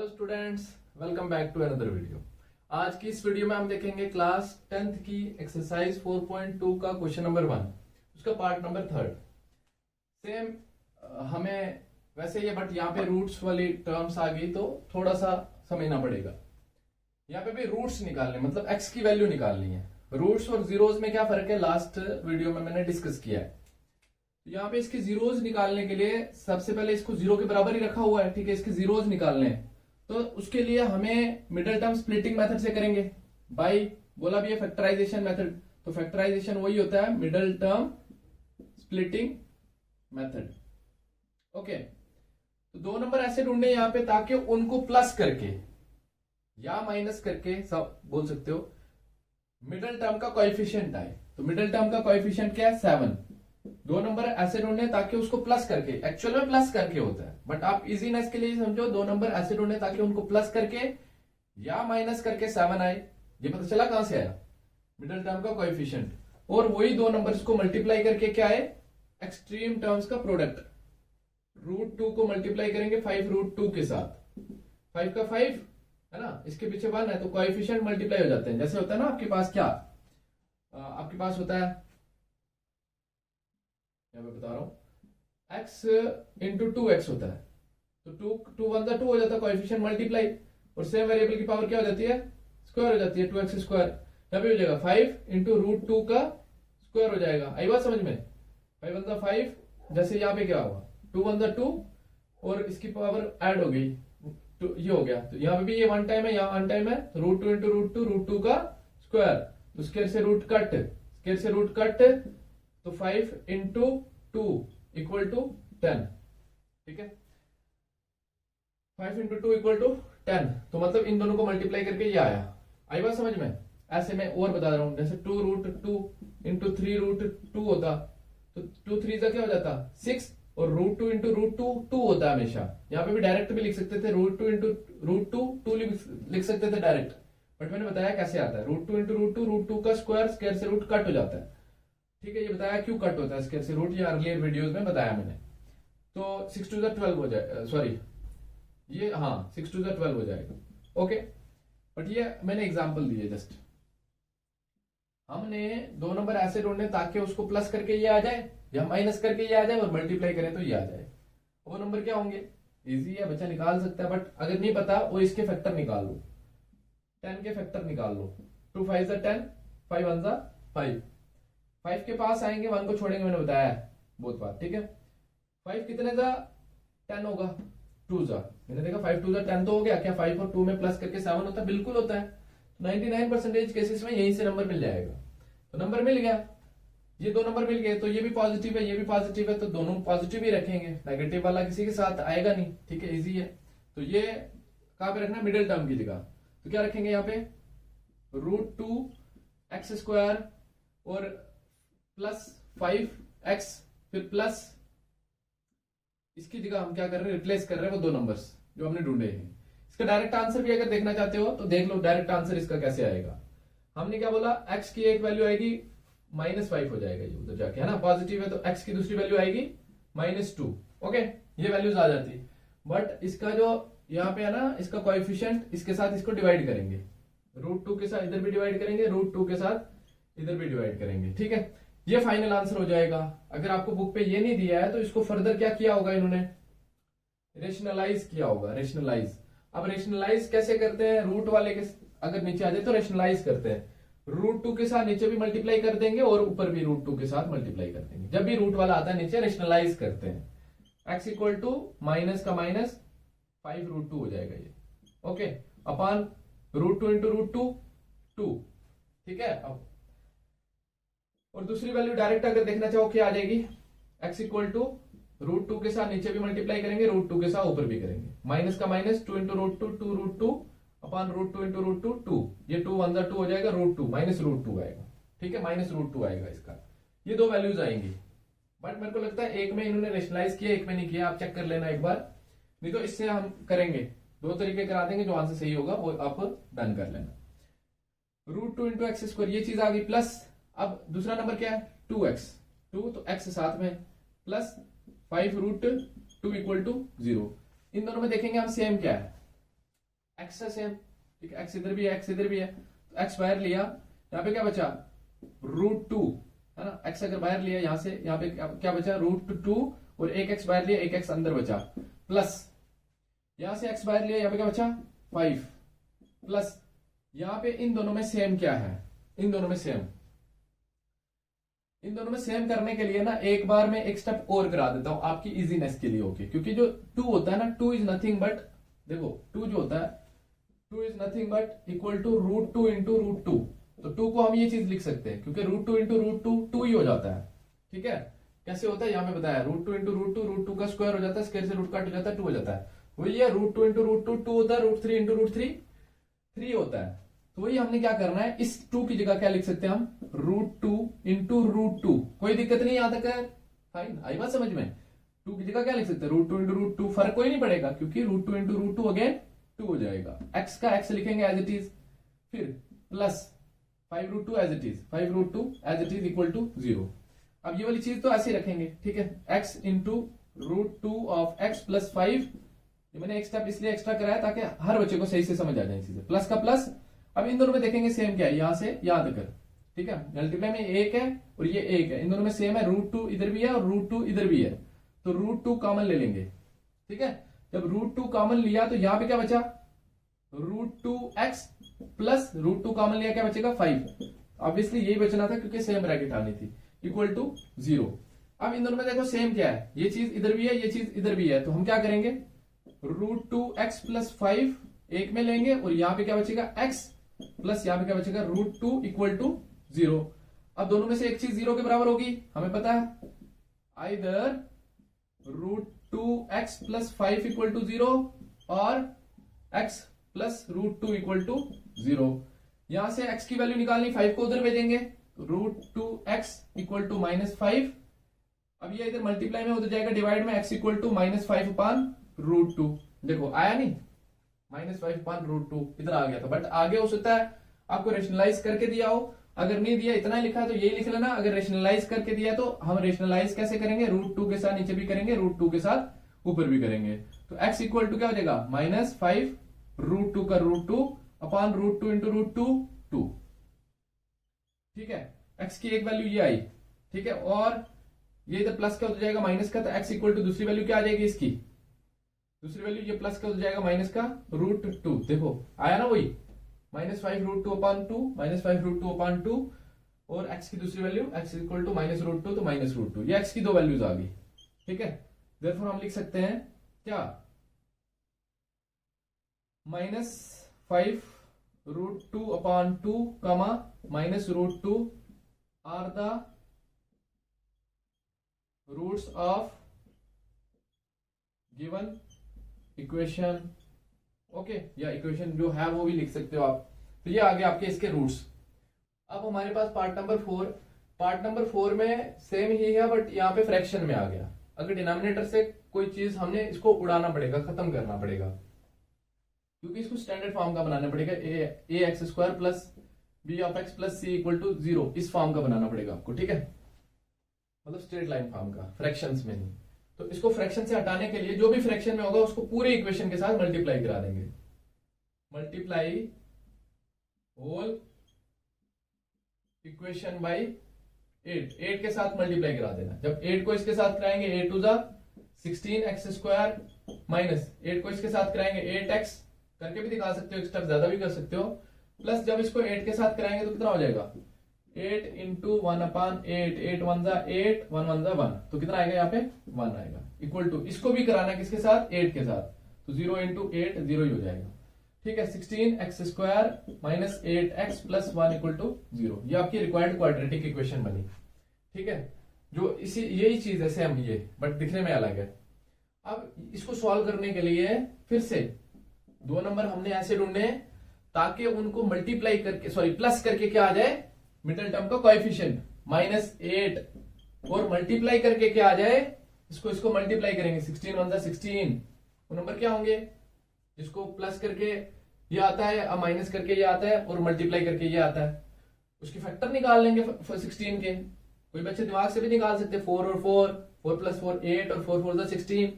Hello students, welcome back to another video. आज की इस वीडियो में हम देखेंगे क्लास 10th की एक्सरसाइज 4.2 का क्वेश्चन नंबर 1, उसका पार्ट नंबर 3। सेम हमें वैसे ही है, बट यहाँ पे रूट्स वाली टर्म्स आ गई तो थोड़ा सा समझना पड़ेगा। यहाँ पे भी रूट्स निकालने मतलब एक्स की वैल्यू निकालनी है। रूट्स और जीरोज में क्या फर्क है, लास्ट वीडियो में मैंने डिस्कस किया है। यहाँ पे इसके जीरोज निकालने के लिए सबसे पहले इसको जीरो के बराबर ही रखा हुआ है, ठीक है। इसके जीरोज निकालने हैं तो उसके लिए हमें मिडिल टर्म स्प्लिटिंग मेथड से करेंगे। बाई बोला भी है फैक्टराइजेशन मेथड, तो फैक्टराइजेशन वही होता है middle term splitting method. Okay, तो दो नंबर ऐसे ढूंढने यहाँ पे ताकि उनको प्लस करके या माइनस करके सब बोल सकते हो मिडिल टर्म का कोएफिशिएंट आए। तो मिडिल टर्म का कोएफिशिएंट क्या है, 7। दो नंबर ऐसे ढूंढने ताकि उसको प्लस करके, एक्चुअल में प्लस करके होता है बट आप इजीनेस के लिए समझो दो नंबर ऐसे ढूंढने ताकि उनको प्लस करके या माइनस करके 7 आए। ये पता चला कहां से आया, मिडिल टर्म का कोएफिशिएंट। और वही दो नंबर्स को मल्टीप्लाई करके क्या है, एक्सट्रीम टर्म्स का प्रोडक्ट। √2 को मल्टीप्लाई करेंगे 5√2 के साथ, 5 का 5 है ना, इसके पीछे 1 है तो कोएफिशिएंट मल्टीप्लाई हो जाते हैं। जैसे होता है ना आपके पास क्या, आपके पास होता है, मैं बता रहा हूं x इंटू 2x होता है तो 2 1 2 हो जाता है, कोएफिशिएंट मल्टीप्लाई। और सेम वेरिएबल की पावर क्या हो जाती है, स्क्वायर हो जाती है, 2x स्क्वायर। यहाँ पे हो जाएगा 5 इंटू √2 का स्क्वायर हो जाएगा। आई बात समझ में, 5 1 5, जैसे यहाँ पे क्या होगा 2 1 2 और इसकी पावर ऐड हो गई तो ये हो गया। तो यहाँ पे भी ये 1 टाइम है, यहाँ 1 टाइम है, तो √2 इंटू √2 का स्क्वायर। तो स्क्वायर से रूट कट, स्क्वायर से रूट कट, तो 5 इंटू 2 इक्वल टू 10, ठीक है। 5 इंटू 2 इक्वल टू 10, तो मतलब इन दोनों को मल्टीप्लाई करके ये आया। आई बात समझ में। ऐसे मैं और बता रहा हूं, जैसे 2√2 इंटू 3√2 होता तो 2 3 का क्या हो जाता 6, और √2 इंटू √2 2 होता है हमेशा। यहाँ पे भी डायरेक्ट भी लिख सकते थे, √2 इंटू √2 2 लिख सकते थे डायरेक्ट, बट मैंने बताया कैसे आता है। √2 इंटू √2 का स्क्वायर, स्क्वायर से रूट कट हो जाता है, ठीक है। ये बताया क्यों कट होता है स्क्वायर से रूट, ये अर्लियर वीडियोस में बताया मैंने। तो 6 टू द 12 हो जाए, सॉरी ये, हाँ 6 टू द 12 हो जाएगा। ओके, बट ये मैंने एग्जांपल दिए जस्ट। हमने दो नंबर ऐसे ढूंढने ताकि उसको प्लस करके ये आ जाए या माइनस करके ये आ जाए, और मल्टीप्लाई करें तो ये आ जाए। वो नंबर क्या होंगे, इजी है, बच्चा निकाल सकता है, बट अगर नहीं पता वो इसके फैक्टर निकाल लो, 10 के फैक्टर निकाल लो। 2 5 10, 5 1 5, 5 के पास आएंगे, 1 को छोड़ेंगे, मैंने बताया बहुत बात, ठीक है। 5 कितने का 10 होगा, 2 जा, मैंने देखा 5 2 10 तो हो गया। क्या 5 और 2 में प्लस करके 7 होता है, बिल्कुल होता है। 99% केसेस में यहीं से नंबर मिल जाएगा। तो नंबर मिल गया, ये दो नंबर मिल गए, तो ये भी पॉजिटिव है, ये भी पॉजिटिव है, तो दोनों पॉजिटिव ही रखेंगे, नेगेटिव वाला किसी के साथ आएगा नहीं, ठीक है, इजी है। तो ये कहां पे रखना, मिडिल टर्म की जगह। तो क्या रखेंगे यहाँ पे, √2x² और प्लस 5x, फिर प्लस इसकी जगह हम क्या कर रहे हैं, रिप्लेस कर रहे हैं वो दो नंबर्स जो हमने ढूंढे हैं। इसका डायरेक्ट आंसर भी अगर देखना चाहते हो तो देख लो डायरेक्ट आंसर इसका कैसे आएगा। हमने क्या बोला, x की एक वैल्यू आएगी -5 हो जाएगा ये उधर जाके, है ना, पॉजिटिव है तो x की दूसरी वैल्यू आएगी -2। ओके, ये वैल्यूज आ जाती, बट इसका जो यहाँ पे है ना, इसका कोएफिशिएंट इसके साथ इसको डिवाइड करेंगे, √2 के साथ इधर भी डिवाइड करेंगे, √2 के साथ इधर भी डिवाइड करेंगे, ठीक है। ये फाइनल आंसर हो जाएगा। अगर आपको बुक पे ये नहीं दिया है तो इसको फर्दर क्या किया होगा इन्होंने, रेशनलाइज किया होगा, रेशनलाइज। अब रेशनलाइज कैसे करते हैं, रूट वाले के अगर नीचे आ जाए तो रेशनलाइज करते हैं, √2 के साथ नीचे भी मल्टीप्लाई कर देंगे और ऊपर भी √2 के साथ मल्टीप्लाई कर देंगे। जब भी रूट वाला आता है नीचे रेशनलाइज करते हैं। x इक्वल टू माइनस का माइनस 5√2 हो जाएगा ये, ओके, अपॉन √2 इंटू √2 2, ठीक है। अब और दूसरी वैल्यू डायरेक्ट अगर देखना चाहो क्या आ जाएगी, x इक्वल टू √2 के साथ नीचे भी मल्टीप्लाई करेंगे, √2 के साथ ऊपर भी करेंगे, माइनस का माइनस 2 इंटू √2 2√2 अपॉन √2 इंटू √2 2, ये 2 1 2 हो जाएगा, √2 माइनस √2 आएगा, ठीक है, -√2 आएगा इसका। ये दो वैल्यूज आएंगी, बट मेरे को लगता है एक में इन्होंने रेशनलाइज किया, एक में नहीं किया, आप चेक कर लेना एक बार, नहीं तो इससे हम करेंगे, दो तरीके करा देंगे, जो आंसर सही होगा वो आप डन कर लेना। √2 इंटू x², ये चीज आ गई, प्लस अब दूसरा नंबर क्या है 2x, 2 तो x साथ में, प्लस 5√2 इक्वल टू 0। इन दोनों में देखेंगे हम सेम क्या है, एक्स है सेम, ठीक है, एक्स इधर भी है, एक्स इधर भी है, तो एक्स बाहर लिया, यहाँ पे क्या बचा √2, है ना, एक्स अगर बाहर लिया यहां से, यहाँ पे क्या बचा √2, और एक एक्स बाहर लिया, एक एक्स अंदर बचा, प्लस यहां से एक्स बाहर लिया, यहाँ पे क्या बचा 5, प्लस यहाँ पे इन दोनों में सेम क्या है, इन दोनों में सेम, इन दोनों में सेम करने के लिए ना एक बार में एक स्टेप और करा देता हूं आपकी इजीनेस के लिए, ओके, क्योंकि जो 2 होता है ना, 2 इज नथिंग बट, देखो 2 जो होता है, 2 is nothing but equal to √2 into √2, तो 2 को हम ये चीज लिख सकते हैं, क्योंकि √2 इंटू √2 2 ही हो जाता है, ठीक है, कैसे होता है यहाँ पे बताया, √2 इंटू √2 का स्क्वायर हो जाता है, स्क्वायर से रूट काट हो जाता है, 2 हो जाता है, वही है, √2 इंटू √2 2 होता है, √3 इंटू √3 3 होता है, तो वही हमने क्या करना है, इस 2 की जगह क्या लिख सकते हैं हम, √2 इंटू √2, कोई दिक्कत नहीं यहां तक है, फाइन, आई बात समझ में, 2 की जगह क्या लिख सकते हैं, √2 इंटू √2, फर्क कोई नहीं पड़ेगा, क्योंकि √2 इंटू √2 अगेन 2 हो जाएगा, x का x लिखेंगे एज इट इज, फिर plus 5√2 as it is, 5√2 as it is equal to 0, अब ये वाली चीज तो ऐसे ही रखेंगे, ठीक है, x into √2 of x plus 5, ये मैंने एक स्टेप इसलिए एक्स्ट्रा कराया ताकि हर बच्चे को सही से समझ आ जाए चीजें, प्लस का प्लस, अब इन दोनों में देखेंगे सेम क्या है, यहां से यहां तक, ठीक है, मल्टीप्लाई में 1 है और ये 1 है, इन दोनों में सेम है, √2 इधर भी है और √2 इधर भी है, तो √2 कॉमन ले लेंगे, ठीक है, जब √2 कॉमन लिया तो यहां पे क्या बचा √2x प्लस √2 कॉमन लिया, क्या बचेगा 5, ऑब्वियसली यही बचना था क्योंकि सेम ब्रैकेट आनी थी, इक्वल टू 0, अब इन दोनों में देखो सेम क्या है, ये चीज इधर भी है, ये चीज इधर भी है, तो हम क्या करेंगे √2x प्लस 5 एक में लेंगे, और यहां पे क्या बचेगा x प्लस यहां पे क्या बचेगा √2 इक्वल टू 0, अब दोनों में से एक चीज 0 के बराबर होगी, हमें पता है, either √2x plus 5 equal to 0 और x प्लस √2 इक्वल टू 0, यहां से x की वैल्यू निकालनी, 5 को उधर भेजेंगे, √2x इक्वल टू -5, अब ये इधर मल्टीप्लाई में उधर जाएगा डिवाइड में, x इक्वल टू -5 अपान √2, देखो आया नहीं, -5 अपान √2 इधर आ गया था, बट आगे हो सकता है आपको रेशनलाइज करके दिया हो, अगर नहीं दिया इतना ही लिखा है तो यही लिख लेना, अगर रेशनलाइज करके दिया तो हम रेशनलाइज कैसे करेंगे, √2 के साथ नीचे भी करेंगे, √2 के साथ ऊपर भी करेंगे, तो x इक्वल टू क्या हो जाएगा -5 √2 का √2 अपान √2 इंटू √2 2, ठीक है, x की एक वैल्यू ये आई, ठीक है, और ये इधर प्लस का हो जाएगा माइनस का, तो x इक्वल टू दूसरी वैल्यू क्या आ जाएगी इसकी, दूसरी वैल्यू ये प्लस का हो जाएगा माइनस का √2, देखो आया ना वही, -5 √2 अपान 2, -5 √2 अपान 2, और x की दूसरी वैल्यू x इक्वल टू -√2, तो -√2, ये x की दो वैल्यूज आ गई, ठीक है, देयरफॉर हम लिख सकते हैं क्या, -5 √2 upon 2, -√2 are the roots of given equation, okay, या इक्वेशन जो है वो भी लिख सकते हो आप, तो ये आ गए आपके इसके रूट्स। अब हमारे पास पार्ट नंबर 4, पार्ट नंबर 4 में सेम ही है बट यहाँ पे फ्रैक्शन में आ गया, अगर डिनोमिनेटर से कोई चीज हमने इसको उड़ाना पड़ेगा, खत्म करना पड़ेगा, क्योंकि इसको स्टैंडर्ड फॉर्म का बनाना पड़ेगा, ax² plus b of x plus c equal to 0, इस फॉर्म का बनाना पड़ेगा आपको, ठीक है, मतलब स्ट्रेट लाइन फॉर्म का, फ्रैक्शंस में नहीं, तो इसको फ्रैक्शन से हटाने के लिए जो भी फ्रैक्शन में होगा उसको पूरे इक्वेशन के साथ मल्टीप्लाई करा देंगे, मल्टीप्लाई होल इक्वेशन बाई 8 के साथ मल्टीप्लाई करा देना, जब 8 को इसके साथ कराएंगे 8 टू 16x² माइनस 8 को इसके साथ कराएंगे 8x, करके भी दिखा सकते हो, एक स्टेप ज्यादा भी कर सकते हो, प्लस जब इसको 8 के साथ कराएंगे तो कितना हो जाएगा 8 इंटू 1/8, 8 1 जा 8, 1 1 जा 1, तो कितना आएगा यहाँ पे 1 आएगा, इक्वल टू इसको भी कराना किसके साथ 8 के साथ, तो 0 इंटू 8 0 ही हो जाएगा, ठीक है, 16x² minus 8x plus 1 equal to 0, ये आपकी रिक्वायर्ड क्वाड्रेटिक इक्वेशन बनी, ठीक है, जो इसी यही चीज है सेम ये, बट दिखने में अलग है। अब इसको सॉल्व करने के लिए फिर से 2 नंबर हमने ऐसे ढूंढने ताकि उनको मल्टीप्लाई करके, सॉरी प्लस करके क्या आ जाए, मिडिल टर्म का कोएफिशिएंट -8, और मल्टीप्लाई करके क्या आ जाए, इसको मल्टीप्लाई करेंगे, 16 1 जा 16, वो नंबर क्या होंगे, जिसको प्लस करके ये आता है, अब माइनस करके ये आता है, और मल्टीप्लाई करके ये आता है, उसके फैक्टर निकाल लेंगे 16 के, कोई बच्चे दिमाग से भी निकाल सकते, 4 और 4 प्लस 4 8, और 4 4 जा 16,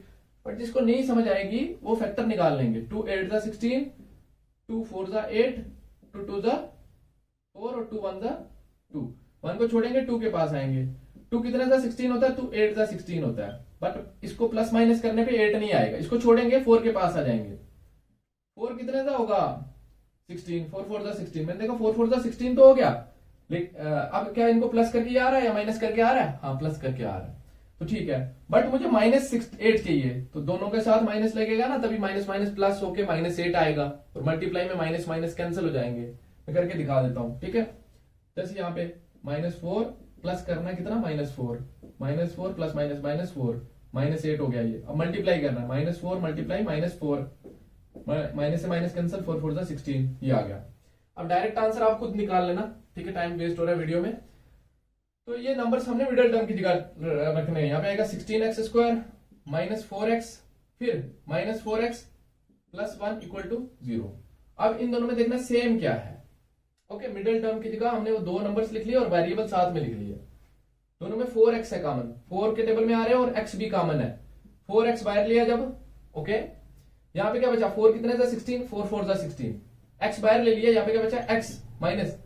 बट जिसको नहीं समझ आएगी वो फैक्टर निकाल लेंगे, 2 8 जा 16, 2 4 जा 8, 2 2 जा 4 और 2 1 जा 2। 1 को छोड़ेंगे 2 के पास आएंगे। 2 कितने जा 16 होता है, 2 8 जा 16 होता है। बट इसको प्लस माइनस करने पे 8 नहीं आएगा, इसको छोड़ेंगे 4 के पास आ जाएंगे। 4 कितने जा होगा 16, 4 4 जा 16। मैंने देखा 4 4 जा 16 तो हो गया, लेकिन अब क्या इनको प्लस करके आ रहा है या माइनस करके आ रहा है? हाँ प्लस करके आ रहा है, तो ठीक है। बट मुझे -8 चाहिए, तो दोनों के साथ माइनस लगेगा ना, तभी माइनस माइनस प्लस होके -8 आएगा, और मल्टीप्लाई में माइनस माइनस कैंसिल हो जाएंगे। मैं करके दिखा देता हूं, ठीक है। जैसे यहाँ पे -4 प्लस करना है कितना, -4 -4 प्लस माइनस -4 -8 हो गया ये। अब मल्टीप्लाई करना है, -4 मल्टीप्लाई -4, माइनस से माइनस कैंसिल, 4 4 जा 16, ये आ गया। अब डायरेक्ट आंसर आप खुद निकाल लेना, ठीक है, टाइम वेस्ट हो रहा है वीडियो में। तो ये नंबर्स हमने मिडिल टर्म की जगह रखने हैं। यहाँ पे आएगा 16x² -4x फिर -4x प्लस 1 इक्वल टू 0। अब इन दोनों में देखना सेम क्या है। ओके, मिडिल टर्म की जगह हमने वो दो नंबर्स लिख लिए और वेरिएबल साथ में लिख लिया। दोनों में 4x है कॉमन, 4 के टेबल में आ रहे हैं और x भी कॉमन है। 4x बाहर लिया जब, ओके, यहाँ पे क्या बचा, 4 कितने था 16, 4 4 जा 16, x बाहर ले लिया। यहाँ पे क्या बचा, x माइनस,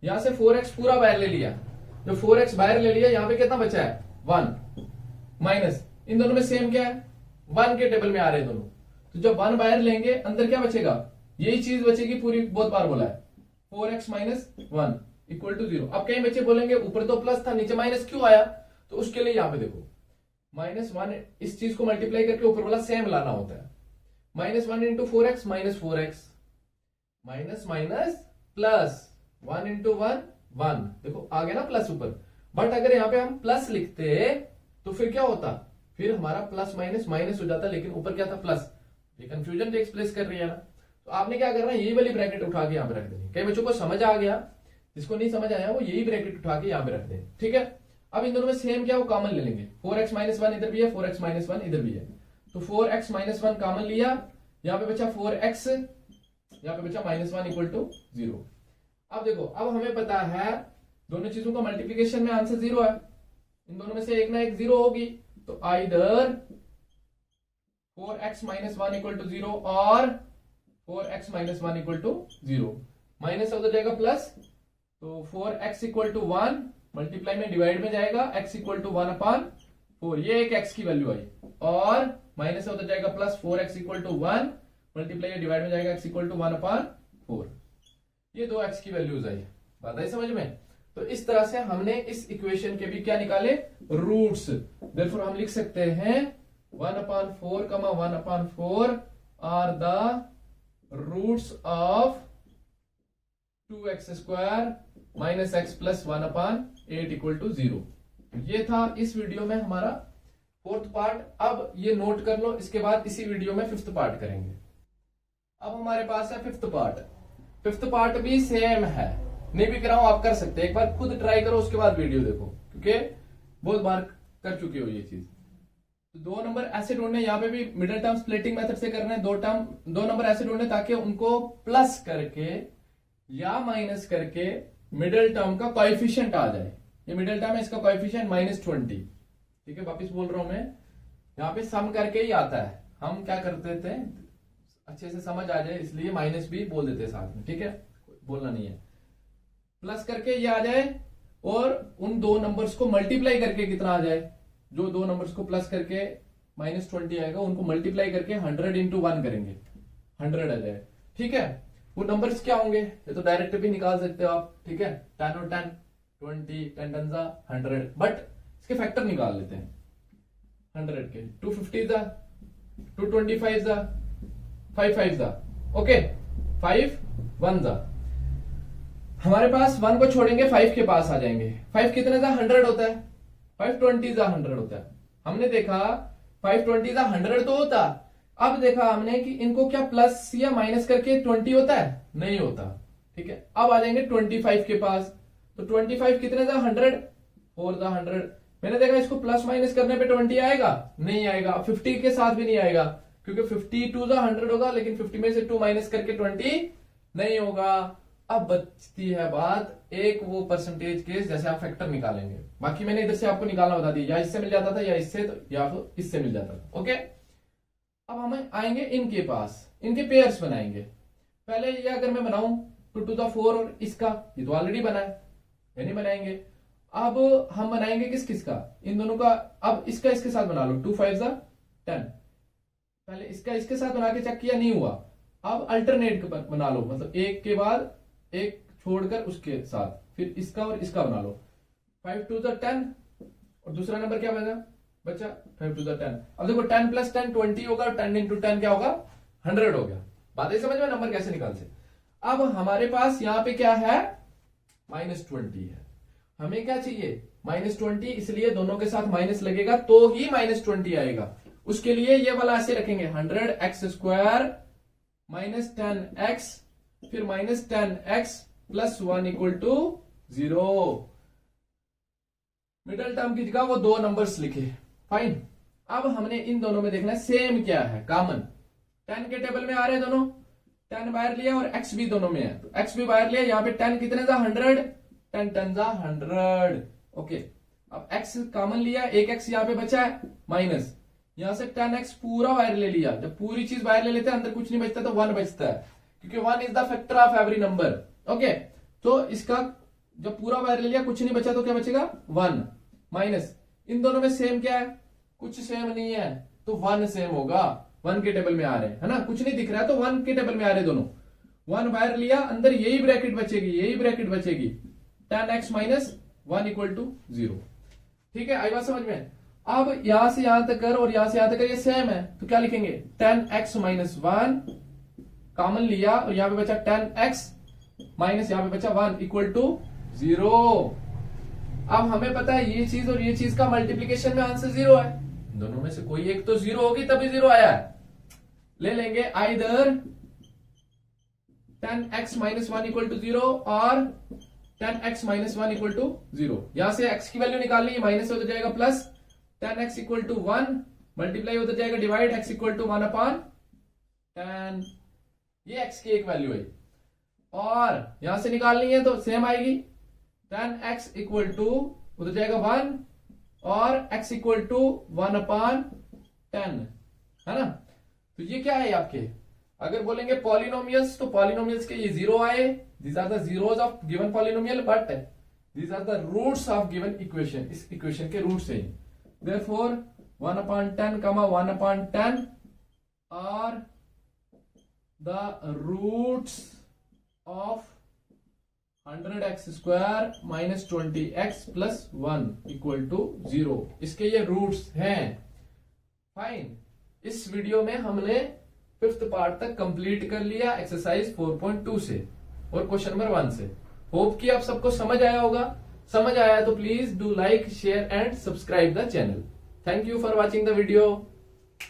यहां से 4x पूरा बाहर ले लिया, जो 4x बाहर ले लिया, यहाँ पे कितना बचा है 1 माइनस। इन दोनों में सेम क्या है, 1 के टेबल में आ रहे हैं दोनों, तो जब 1 बाहर लेंगे अंदर क्या बचेगा, यही चीज बचेगी पूरी, बहुत बार बोला है, 4x माइनस 1 इक्वल टू 0। अब कई बच्चे बोलेंगे ऊपर तो प्लस था नीचे माइनस क्यों आया, तो उसके लिए यहाँ पे देखो -1, इस चीज को मल्टीप्लाई करके ऊपर वाला सेम लाना होता है। -1 into 4x -4x minus minus plus 1 into 1 1, देखो आ गया ना प्लस ऊपर। बट अगर यहाँ पे हम प्लस लिखते तो फिर क्या होता, फिर हमारा प्लस माइनस माइनस हो जाता, लेकिन ऊपर क्या था प्लस। ये कंफ्यूजन टेक्स प्लेस कर रही है ना, तो आपने क्या करना है, यही वाली ब्रैकेट उठा के यहाँ पे रख देनी। कई बच्चों को समझ आ गया, जिसको नहीं समझ आया वो यही ब्रैकेट उठा के यहाँ पे रख दे, ठीक है। अब इन दोनों में सेम क्या, वो कॉमन ले लेंगे। 4x माइनस 1 इधर भी है, 4x माइनस 1 इधर भी है, तो 4x माइनस 1 कॉमन लिया, यहाँ पे बचा 4x, यहाँ पे बचा -1 इक्वल टू 0। अब देखो, अब हमें पता है दोनों चीजों का मल्टीप्लीकेशन में आंसर 0 है, इन दोनों में से एक ना एक 0 होगी, तो either 4x minus 1 equal to 0 और 4x minus 1 equal to 0। Minus हो जाएगा प्लस, तो 4x इक्वल टू 1 मल्टीप्लाई में डिवाइड में जाएगा, x इक्वल टू 1/4, ये एक x की वैल्यू आई, और माइनस हो जाएगा plus 4x equal to 1 multiply divide में जाएगा, x इक्वल टू 1/4, ये दो x की वैल्यूज आई। बात आई समझ में। तो इस तरह से हमने इस इक्वेशन के भी क्या निकाले, रूट्स। देयरफॉर हम लिख सकते हैं 1/4, 1/4 are the roots of 2x² minus x plus 1/8 equal to 0। ये था इस वीडियो में हमारा 4th पार्ट। अब ये नोट कर लो, इसके बाद इसी वीडियो में 5th पार्ट करेंगे। अब हमारे पास है 5th पार्ट। 5th पार्ट भी सेम है, नहीं भी कराऊं आप कर सकते हैं, एक बार खुद ट्राई करो उसके बाद वीडियो देखो, क्योंकि बहुत बार कर चुके हो ये चीज। तो 2 नंबर ऐसे ढूंढने, यहाँ पे भी मिडिल टर्म स्प्लिटिंग मेथड से करना है। 2 नंबर ऐसे ढूंढने ताकि उनको प्लस करके या माइनस करके मिडिल टर्म का कोएफिशिएंट आ जाए। ये मिडिल टर्म है, इसका कोएफिशिएंट -20, ठीक है। वापिस बोल रहा हूं मैं, यहाँ पे सम करके ही आता है। हम क्या करते थे, अच्छे से समझ आ जाए इसलिए माइनस भी बोल देते साथ में, ठीक है, बोलना नहीं है। प्लस करके ये आ जाए और उन 2 नंबर्स को मल्टीप्लाई करके कितना आ जाए, जो 2 नंबर्स को प्लस करके -20 आएगा उनको मल्टीप्लाई करके 100 इंटू 1 करेंगे, 100 आ जाए, ठीक है। वो नंबर्स क्या होंगे, ये तो डायरेक्ट भी निकाल सकते हो आप, ठीक है। 10 और 10 20, 10 10 जा 100, बट इसके फैक्टर निकाल लेते हैं 100 के। 250 जा, 225 जा, 5 5 जा, ओके, 5 1 जा। हमारे पास 1 को छोड़ेंगे 5 के पास आ जाएंगे। 5 कितने जा 100 होता है, 520 जा 100 होता है। हमने देखा 520 जा 100 तो होता, अब देखा हमने कि इनको क्या प्लस या माइनस करके 20 होता है, नहीं होता, ठीक है। अब आ जाएंगे 25 के पास, तो 25 कितने जा 100, 4 जा 100। मैंने देखा इसको प्लस माइनस करने पे 20 आएगा, नहीं आएगा। 50 के साथ भी नहीं आएगा, क्योंकि 52 जा 100 होगा, लेकिन 50 में से 2 माइनस करके 20 नहीं होगा। अब बचती है बात एक वो परसेंटेज केस, जैसे आप फैक्टर निकालेंगे। बाकी मैंने इधर से आपको निकालना बता दिया, या इससे मिल जाता था या इससे, तो या फिर इससे मिल जाता था, ओके। अब हम आएंगे इनके पास, इनके पेयर्स बनाएंगे। पहले ये अगर मैं बनाऊं 2 to the 4 और इसका, ये तो ऑलरेडी बना है, ये नहीं बनाएंगे। अब हम बनाएंगे किस किस का, इन दोनों का। अब इसका इसके साथ बना लो, 2 5 10। पहले इसका इसके साथ बना के चेक किया, नहीं हुआ। अब अल्टरनेट बना लो, मतलब एक के बाद एक छोड़कर उसके साथ, फिर इसका और इसका बना लो। 5 to the 10 और दूसरा नंबर क्या बचा 5 to the 10। अब देखो 10 + 10 20 होगा, 10 × 10 क्या होगा 100 हो गया। बातें समझ में, नंबर कैसे निकालते। अब हमारे पास यहां पे क्या है -20 है, हमें क्या चाहिए -20, इसलिए दोनों के साथ माइनस लगेगा तो ही -20 आएगा। उसके लिए ये वाला ऐसे रखेंगे 100x² -10x फिर -10x + 1 = 0। मिडल टर्म की जगह वो 2 नंबर्स लिखे, फाइन। अब हमने इन दोनों में देखना है सेम क्या है, कॉमन। 10 के टेबल में आ रहे हैं दोनों, 10 बाहर लिया और x भी दोनों में है, तो x भी बाहर लिया। यहाँ पे 10 कितने था 100, 10 10 100। ओके, अब x कॉमन लिया, एक x यहाँ पे बचा है माइनस, यहां से 10x पूरा बाहर ले लिया। जब पूरी चीज बाहर ले लेते हैं, अंदर कुछ नहीं बचता, तो 1 बचता है, क्योंकि 1 is the factor of every number. Okay, तो इसका जब पूरा बाहर ले लिया, कुछ नहीं बचा, तो क्या बचेगा 1 माइनस। इन दोनों में सेम क्या है, कुछ सेम नहीं है, तो 1 सेम होगा। 1 के टेबल में आ रहे हैं, है ना, कुछ नहीं दिख रहा है तो 1 के टेबल में आ रहे हैं दोनों। 1 बाहर लिया, अंदर यही ब्रैकेट बचेगी, यही ब्रैकेट बचेगी, 10x - 1 = 0। ठीक है, आई बात समझ में। अब यहां से यहां तक कर और यहां से यहां तक कर, ये सेम है, तो क्या लिखेंगे 10x - 1 कॉमन लिया, और यहां पे बचा 10x माइनस यहां पे बचा 1 = 0। अब हमें पता है ये चीज और ये चीज का मल्टीप्लीकेशन में आंसर 0 है, दोनों में से कोई एक तो 0 होगी, तभी 0 आया है। ले लेंगे आइदर 10x - 1 = 0 और 10x - 1 = 0। यहां से x की वैल्यू निकालनी है, माइनस होता जाएगा प्लस, 10x = 1 मल्टीप्लाई होता जाएगा डिवाइड, x = 1/10। ये x की एक वैल्यू है, और यहां से निकालनी है तो सेम आएगी, 10x = उधर जाएगा 1 और x = 1/10, है ना। तो ये क्या है आपके, अगर बोलेंगे पॉलिनोमियल्स, तो पॉलिनोमियल्स के ये 0 आए, these are the zeros of given polynomial, but these are the roots of given equation, इस इक्वेशन के रूट्स है। Therefore 1/10, 1/10 are the roots of 100x² - 20x + 1 = 0। इसके ये रूट्स हैं। फाइन, इस वीडियो में हमने 5th पार्ट तक कंप्लीट कर लिया एक्सरसाइज 4.2 से और क्वेश्चन नंबर 1 से। होप कि आप सबको समझ आया होगा। समझ आया तो please do like, share and subscribe the channel. Thank you for watching the video.